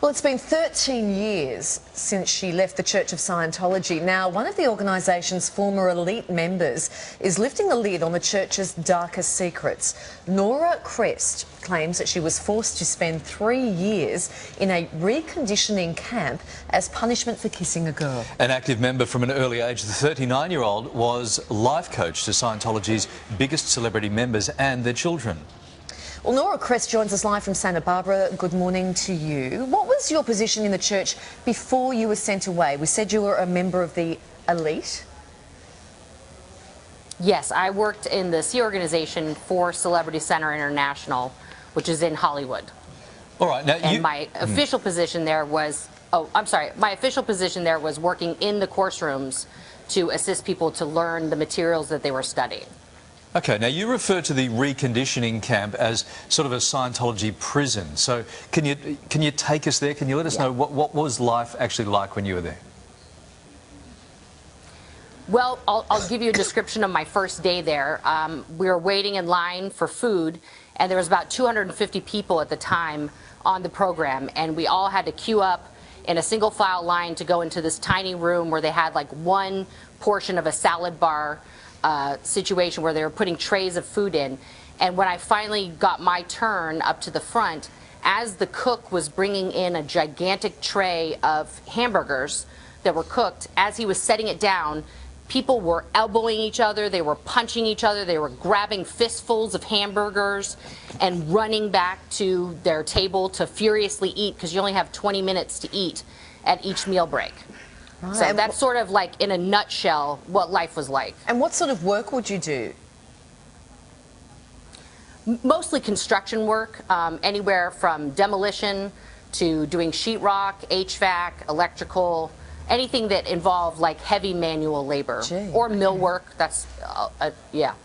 Well, it's been 13 years since she left the Church of Scientology. Now, one of the organisation's former elite members is lifting the lid on the church's darkest secrets. Nora Crest claims that she was forced to spend 3 years in a reconditioning camp as punishment for kissing a girl. An active member from an early age, the 39-year-old was life coach to Scientology's biggest celebrity members and their children. Well, Nora Crest joins us live from Santa Barbara. Good morning to you. What was your position in the church before you were sent away? We said you were a member of the elite. Yes, I worked in the C organization for Celebrity Center International, which is in Hollywood. All right, now and my official position there was, my official position there was working in the course rooms to assist people to learn the materials that they were studying. Okay, now you refer to the reconditioning camp as sort of a Scientology prison. So can you take us there? Can you let us know what was life actually like when you were there? Well, I'll give you a description of my first day there. We were waiting in line for food, and there was about 250 people at the time on the program, and we all had to queue up in a single file line to go into this tiny room where they had like one portion of a salad bar situation where they were putting trays of food in. And when I finally got my turn up to the front, as the cook was bringing in a gigantic tray of hamburgers that were cooked, as he was setting it down, people were elbowing each other, they were punching each other, they were grabbing fistfuls of hamburgers and running back to their table to furiously eat, because you only have 20 minutes to eat at each meal break. Right. So that's sort of like, in a nutshell, what life was like. And what sort of work would you do? Mostly construction work, anywhere from demolition to doing sheetrock, HVAC, electrical, anything that involved like heavy manual labor. Or mill work. That's, yeah.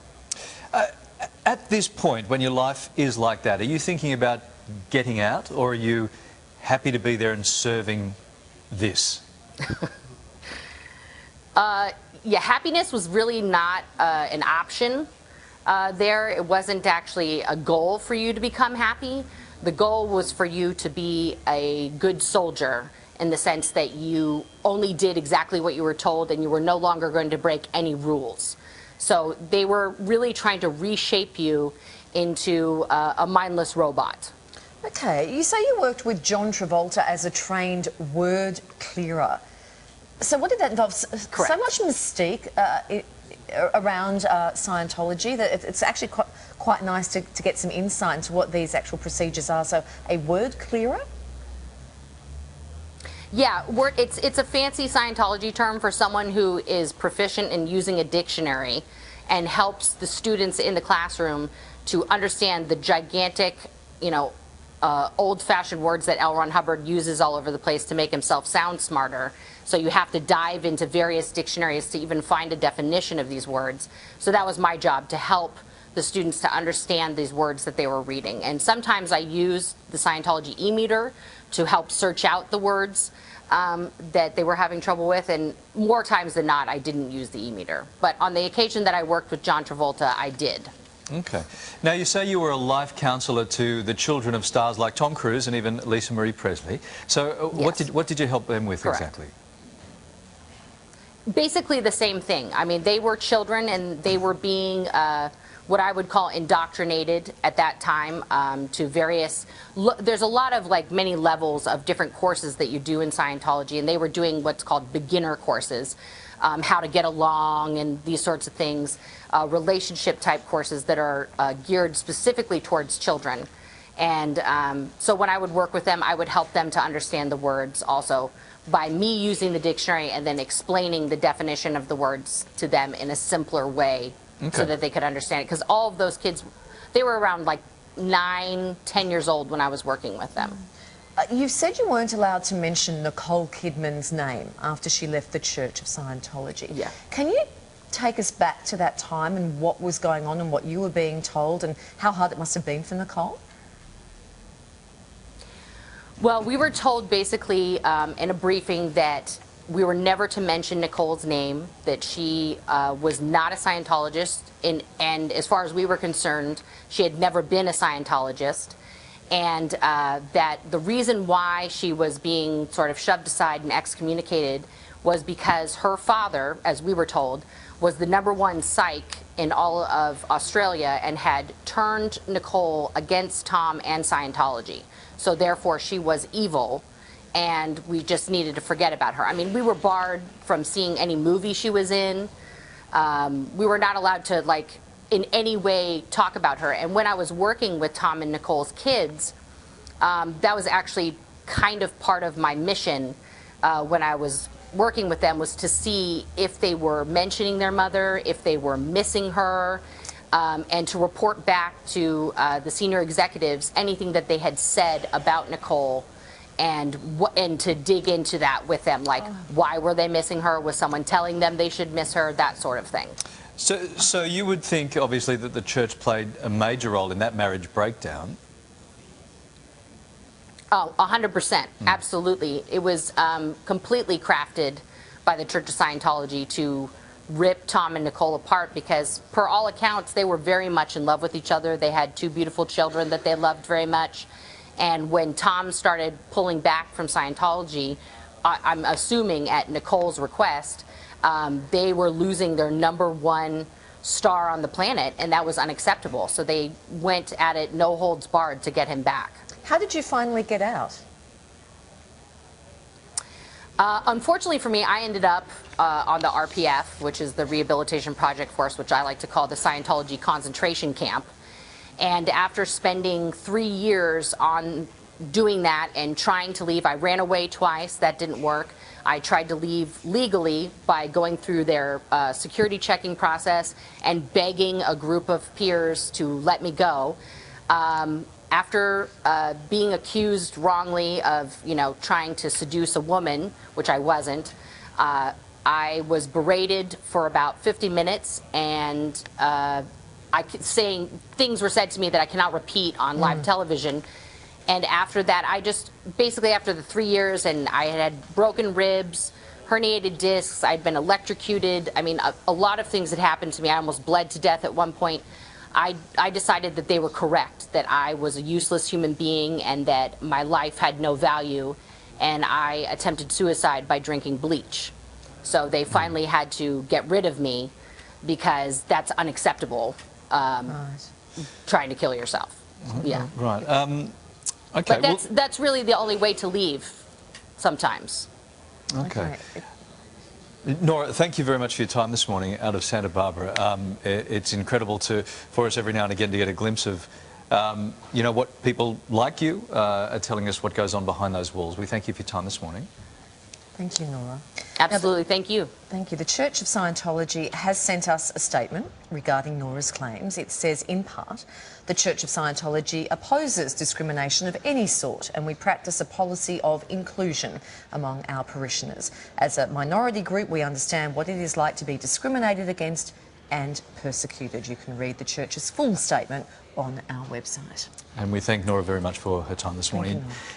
At this point, when your life is like that, are you thinking about getting out, or are you happy to be there and serving this? Yeah, happiness was really not an option there. It wasn't actually a goal for you to become happy. The goal was for you to be a good soldier, in the sense that you only did exactly what you were told and you were no longer going to break any rules. So they were really trying to reshape you into a mindless robot. Okay, you say you worked with John Travolta as a trained word clearer. So what did that involve? Correct. So much mystique around Scientology that it's actually quite nice to get some insight into what these actual procedures are. So a word clearer? Yeah, it's a fancy Scientology term for someone who is proficient in using a dictionary and helps the students in the classroom to understand the gigantic, old-fashioned words that L. Ron Hubbard uses all over the place to make himself sound smarter. So you have to dive into various dictionaries to even find a definition of these words. So that was my job, to help the students to understand these words that they were reading. And sometimes I used the Scientology e-meter to help search out the words that they were having trouble with, and more times than not I didn't use the e-meter. But on the occasion that I worked with John Travolta, I did. Okay. Now, you say you were a life counsellor to the children of stars like Tom Cruise and even Lisa Marie Presley. So Yes. what did you help them with? Correct. Exactly? Basically the same thing. I mean, they were children and they were being what I would call indoctrinated at that time to various, there's a lot of like many levels of different courses that you do in Scientology, and they were doing what's called beginner courses, how to get along and these sorts of things, relationship type courses that are geared specifically towards children. And so when I would work with them, I would help them to understand the words also by me using the dictionary and then explaining the definition of the words to them in a simpler way. Okay. So that they could understand it. Because all of those kids, they were around like 9, 10 years old when I was working with them. You said you weren't allowed to mention Nicole Kidman's name after she left the Church of Scientology. Yeah. Can you take us back to that time and what was going on and what you were being told and how hard it must have been for Nicole? Well, we were told basically in a briefing that we were never to mention Nicole's name, that she was not a Scientologist, and as far as we were concerned, she had never been a Scientologist, and that the reason why she was being sort of shoved aside and excommunicated was because her father, as we were told, was the #1 psych in all of Australia and had turned Nicole against Tom and Scientology. So therefore she was evil, and we just needed to forget about her. I mean, we were barred from seeing any movie she was in. We were not allowed to, like, in any way talk about her. And when I was working with Tom and Nicole's kids, that was actually kind of part of my mission when I was working with them, was to see if they were mentioning their mother, if they were missing her, and to report back to the senior executives anything that they had said about Nicole, and to dig into that with them, like why were they missing her? Was someone telling them they should miss her? That sort of thing. So you would think, obviously, that the church played a major role in that marriage breakdown. Oh, 100%, absolutely. It was completely crafted by the Church of Scientology to rip Tom and Nicole apart, because per all accounts they were very much in love with each other. They had 2 beautiful children that they loved very much. And when Tom started pulling back from Scientology, I'm assuming at Nicole's request, they were losing their #1 star on the planet, and that was unacceptable. So they went at it no holds barred to get him back. How did you finally get out? Unfortunately for me, I ended up on the RPF, which is the Rehabilitation Project Force, which I like to call the Scientology concentration camp. And after spending 3 years on doing that and trying to leave, I ran away twice. That didn't work. I tried to leave legally by going through their security checking process and begging a group of peers to let me go. After being accused wrongly of, trying to seduce a woman, which I wasn't, I was berated for about 50 minutes, and saying things were said to me that I cannot repeat on live television. And after that, I just, basically after the 3 years, and I had broken ribs, herniated discs, I'd been electrocuted. I mean, a lot of things had happened to me. I almost bled to death at one point. I decided that they were correct, that I was a useless human being and that my life had no value, and I attempted suicide by drinking bleach. So they finally had to get rid of me, because that's unacceptable, trying to kill yourself. Yeah. Right. Okay. But that's really the only way to leave sometimes. Okay. Nora, thank you very much for your time this morning out of Santa Barbara. It's incredible for us every now and again to get a glimpse of, what people like you are telling us what goes on behind those walls. We thank you for your time this morning. Thank you, Nora. Absolutely, thank you. Thank you. The Church of Scientology has sent us a statement regarding Nora's claims. It says, in part, the Church of Scientology opposes discrimination of any sort, and we practice a policy of inclusion among our parishioners. As a minority group, we understand what it is like to be discriminated against and persecuted. You can read the Church's full statement on our website. And we thank Nora very much for her time this morning. Thank you, Nora.